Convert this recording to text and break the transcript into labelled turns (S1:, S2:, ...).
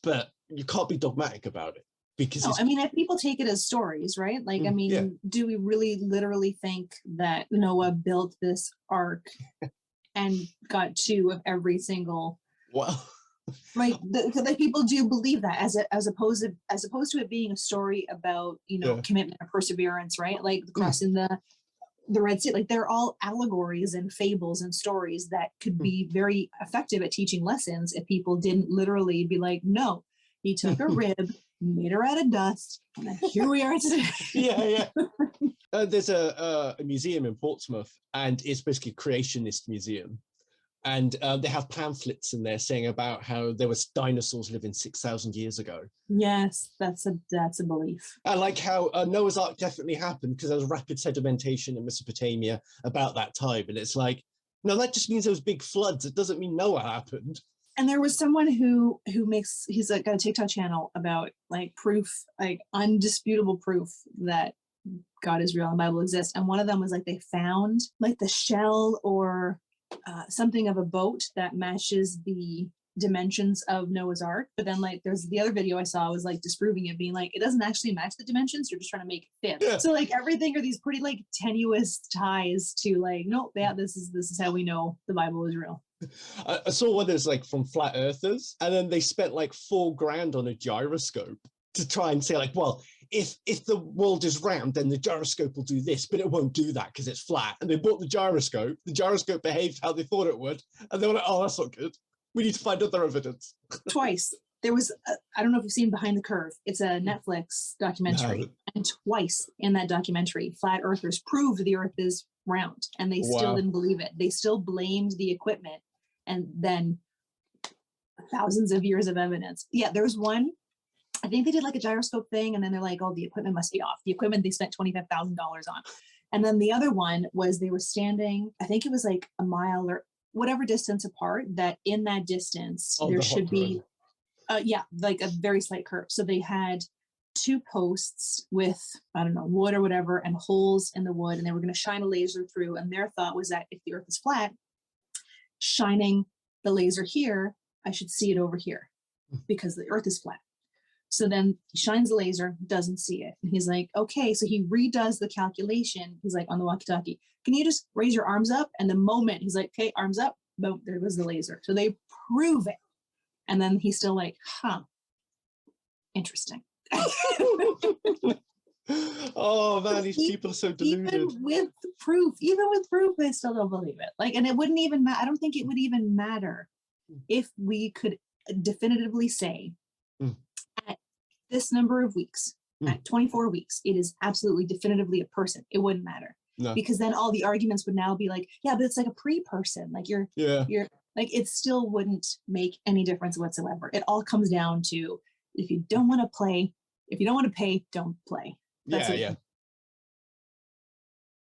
S1: but you can't be dogmatic about it. Because
S2: no, I mean, if people take it as stories, right? Like, I mean, do we really literally think that Noah built this ark and got 2 of every single?
S1: Well,
S2: right. Like people do believe that as opposed to it being a story about, you know, commitment or perseverance, right? Like crossing the Red Sea, like they're all allegories and fables and stories that could be very effective at teaching lessons if people didn't literally be like, no, he took a rib, made her out of dust, and then here we are today.
S1: There's a museum in Portsmouth, and it's basically a creationist museum. And they have pamphlets in there saying about how there was dinosaurs living 6,000 years ago.
S2: Yes, that's a belief.
S1: I like how Noah's Ark definitely happened because there was rapid sedimentation in Mesopotamia about that time. And it's like, no, that just means there was big floods. It doesn't mean Noah happened.
S2: And there was someone he's like got a TikTok channel about like proof, like undisputable proof that God is real and the Bible exists. And one of them was like they found like the shell or something of a boat that matches the dimensions of Noah's Ark. But then like there's the other video I saw was like disproving it, being like it doesn't actually match the dimensions, you're just trying to make it fit. So like everything are these pretty like tenuous ties to like, nope, this is how we know the Bible is real.
S1: I saw one that's like from flat earthers, and then they spent like $4,000 on a gyroscope to try and say like, well, if the world is round, then the gyroscope will do this, but it won't do that because it's flat. And they bought the gyroscope behaved how they thought it would, and they were like, oh, that's not good. We need to find other evidence.
S2: Twice. There was, I don't know if you've seen Behind the Curve. It's a Netflix documentary. No. And twice in that documentary, flat earthers proved the earth is round, and they still didn't believe it. They still blamed the equipment, and then thousands of years of evidence. Yeah, there's one, I think they did like a gyroscope thing, and then they're like, oh, the equipment must be off. The equipment they spent $25,000 on. And then the other one was they were standing, I think it was like a mile or whatever distance apart, that in that distance, there should be, like a very slight curve. So they had 2 posts with, I don't know, wood or whatever, and holes in the wood, and they were going to shine a laser through. And their thought was that if the earth is flat, shining the laser here, I should see it over here because the earth is flat. So then he shines the laser, doesn't see it. And he's like, okay, so he redoes the calculation. He's like on the walkie-talkie, can you just raise your arms up? And the moment he's like, okay, arms up, boom, there goes the laser. So they prove it. And then he's still like, interesting.
S1: Oh man, these people are so deluded.
S2: Even with proof, they still don't believe it. Like, and it wouldn't even matter. I don't think it would even matter if we could definitively say at this number of weeks, at 24 weeks, it is absolutely definitively a person. It wouldn't matter. No. Because then all the arguments would now be like, yeah, but it's like a pre-person. Like you're like, it still wouldn't make any difference whatsoever. It all comes down to, if you don't want to play, if you don't want to pay, don't play. That's